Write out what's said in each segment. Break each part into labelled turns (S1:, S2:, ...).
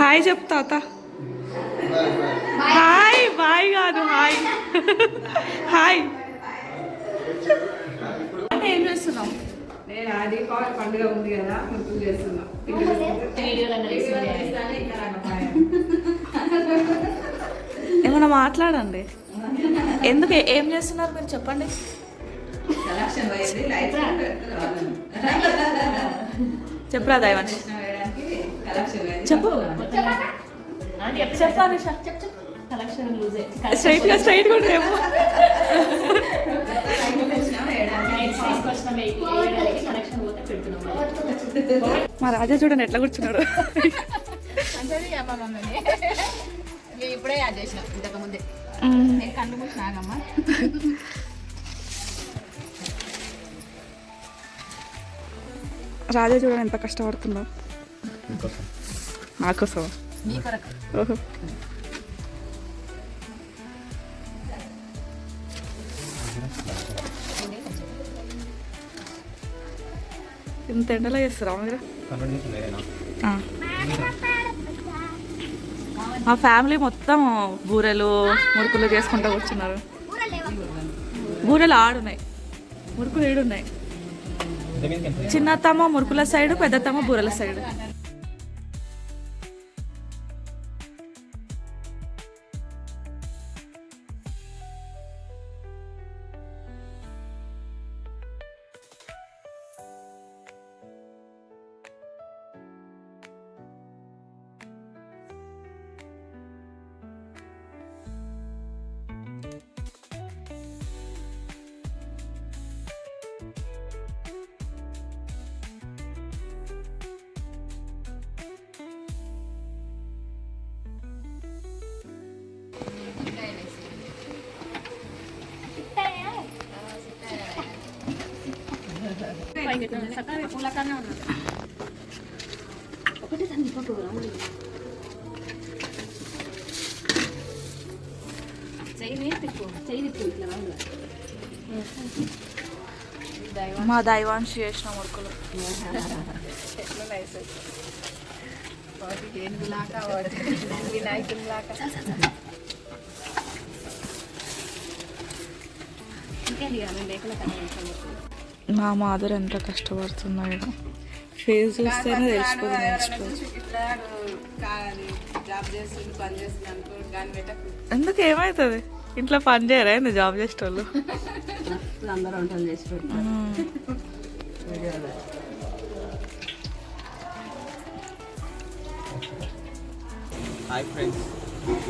S1: Hi చెప్ తాత. Hi bye కాదు హాయ్. హాయ్ అంటే ఏం చేస్తున్నాం?
S2: నేను అది పండుగ ఉంది కదా గుర్తు చేస్తున్నా.
S1: ఏమన్నా మాట్లాడండి. ఎందుకు ఏం చేస్తున్నారు మీరు చెప్పండి. చెప్పురా దైవాన్ని చెప్పు. చెప్పాలి స్ట్రైట్ గా స్ట్రైట్ కూడా రేపు మా రాజా చూడండి ఎట్లా కూర్చున్నాడు.
S2: ఇప్పుడే యాడ్ చేసినాం ఇంతకు ముందే కళ్ళు మూసినాగమ్మా.
S1: రాజా చూడండి ఎంత కష్టపడుతుందో నాకోసం. ఓహో ఇంత ఎండలో చేస్తారా మీరు? మా ఫ్యామిలీ మొత్తం బూరెలు మురుకులు చేసుకుంటూ కూర్చున్నారు. బూరెలు ఆడున్నాయి, మురుకులు ఏడున్నాయి. చిన్నతమ్మ మురుకుల సైడు, పెద్దతమ్మ బూరెల సైడు. మా దైవాంశి చేసిన మురుకులు మా మాధురు ఎంత కష్టపడుతున్నాడు. ఫేస్ చూస్తేనే తెలిసిపోతుంది. ఎందుకు ఏమవుతుంది? ఇంట్లో పని చేయరా ఏంది జాబ్ చేసేటోళ్ళు?
S2: అందరూ వంటలు చేసి
S3: హాయ్ ఫ్రెండ్స్,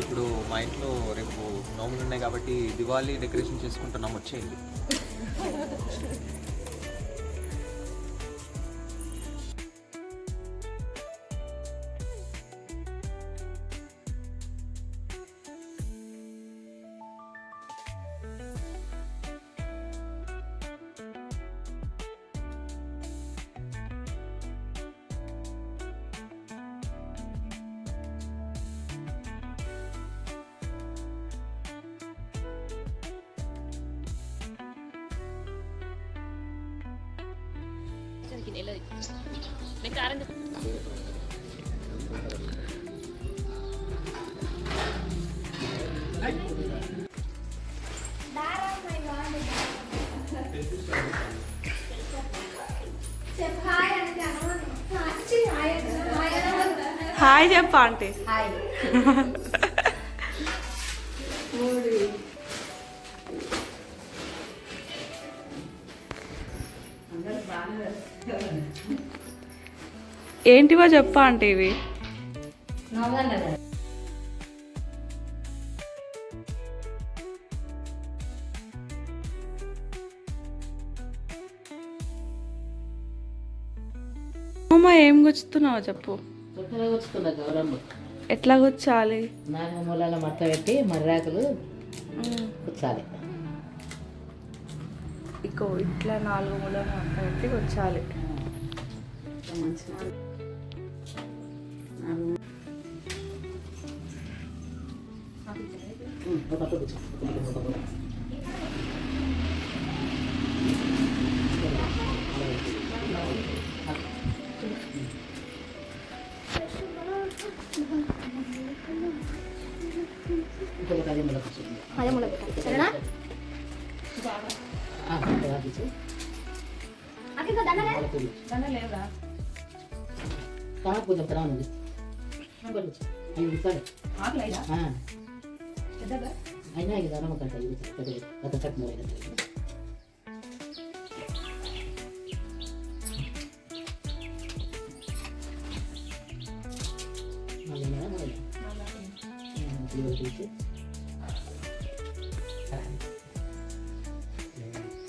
S3: ఇప్పుడు మా ఇంట్లో రేపు నోములు ఉన్నాయి కాబట్టి దివాళీ డెకరేషన్ చేసుకుంటున్నాం, వచ్చేయండి.
S1: హాయ్ చెప్పా ఆంటీ. ఏంటివో చెప్పా అంటే ఇవి అమ్మ ఏం గుచ్చుతున్నావో చెప్పు. ఎట్లా గుచ్చాలి?
S2: 4 మూలాల మట్ట పెట్టి మర్రాకులు గుచ్చాలి.
S1: ఇకో ఇట్లా 4 మూలాల మట్ట పెట్టి గుచ్చాలి.
S2: ఇంకొకటి అదే ములకు వచ్చింది.
S4: అదే ముళ్ళ పెట్టాలి సరేనా?
S2: రాగించు.
S4: అక్క ఇంకా దండలే
S2: కొంచెం తరా ఉంది అవి సరే అయినా ఇది నమ్మకంట ఇది పెద్ద చట్నీ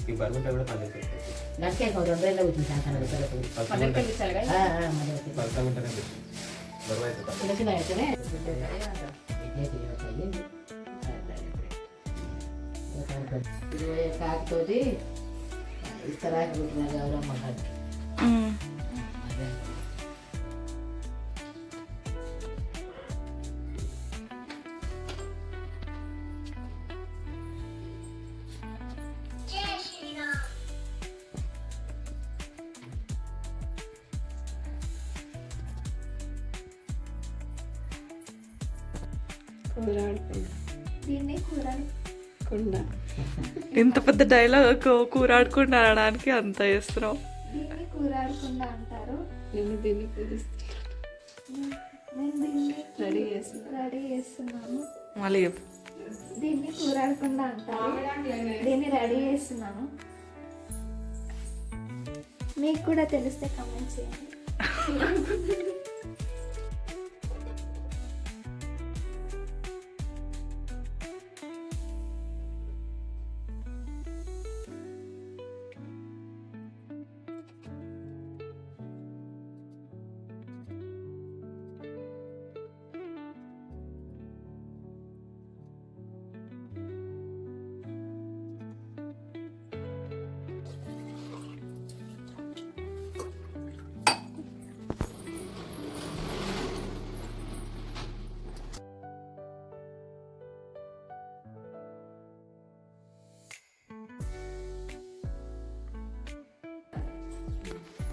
S3: ఈ బరువుంటే కూడా పనిచేస్తుంది.
S2: గట్టిగా 2 రోజుల్లో వచ్చింది సాయంత్రం
S3: బరువుగా ఉంటేనే బెస్ట్. బరువు అవుతుంది.
S2: చిన్న చిన్న అయితేనే కాకుతోటి ఇస్తరాకి పుట్టిన గౌరమ్మ కాదు.
S4: దీన్ని కూరలు
S1: ఇంత పెద్ద డైలాగ్ కూర ఆడుకుంటూ అనడానికి అంత చేస్తున్నావు.
S4: దీన్ని కూరాడకుండా అంటారు. నేను దీన్ని రెడీ చేస్తున్నాను.
S1: మళ్ళీ చెప్పు.
S4: దీన్ని కూరాడకుండా అంటారు. దీన్ని రెడీ చేస్తున్నాను. మీకు కూడా తెలిస్తే కామెంట్ చేయండి.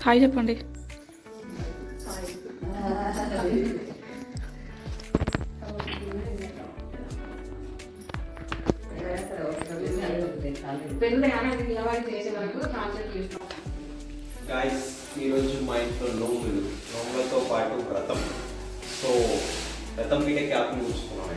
S1: హాయ్ చెప్పండి.
S3: గాయస్, ఈరోజు మా ఇంట్లో నోములతో పాటు వ్రతం. సో వ్రతం మీద క్యాప్ చూసుకున్నాం.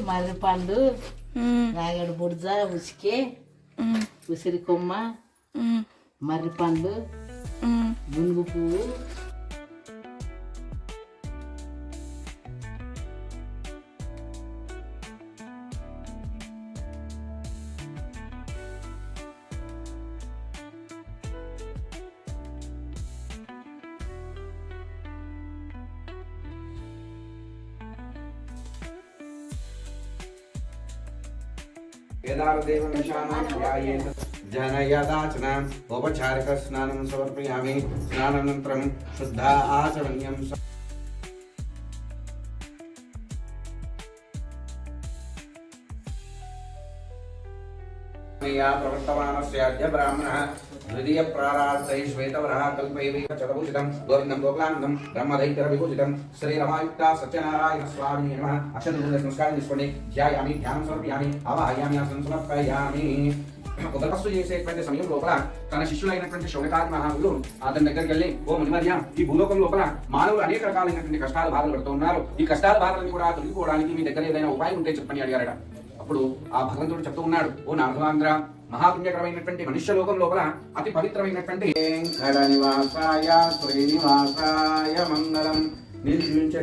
S2: మర్రి పండు, రాగడి బుడ్జ, ఉసికే, ఉసిరి కొమ్మ, మర్రి పండు, గునుగు పువ్వు,
S5: కేదారదేవం నిశానం ధ్యాయేత్ జనయదాచనం ఔపచారిక స్నానం సమర్పయామి. స్నానానంతరం శుద్ధ ఆచరణీయం. ప్రవర్తమానస్య అద్య బ్రాహ్మణः ద్వితీయ ప్రారార్థై శ్వేతవరः కల్పైవైవ చతభూషితం గోవిందం గోకులానందం బ్రహ్మదైత్య విభూషితం శ్రీ రమాయుక్త సత్యనారాయణ స్వామి నమః. అక్షతపూజ సంస్కారం తీసుకోండి. ధ్యాయామి, ధ్యానం సమర్పయామి, ఆవాహయామి, ఆసనం సమర్పయామి. ఒక తపస్సు చేసేటువంటి సమయం లోపల తన శిష్యులైనటువంటి శౌనకాది మహాములు అతని దగ్గరికి వెళ్ళి, ఓ మునివర్య, ఈ భూలోకం లోపల మానవులు అనేక రకాలైనటువంటి కష్టాలు బాధలు పడుతూ ఉన్నారు. ఈ కష్టాల బాధలను కూడా తొలగిపోవడానికి మీ దగ్గర ఏదైనా ఉపాయం ఉంటే చెప్పని అడిగారట. అప్పుడు ఆ భగవంతుడు చెప్తూ ఉన్నాడు, ఓ నారదాంధ్ర, మహాపుణ్యకరమైనటువంటి మనుష్య లోకం లోపల అతి పవిత్రమైనటువంటి నివాసాయ శ్రీనివాసాయ మంగళం నిర్జీవించే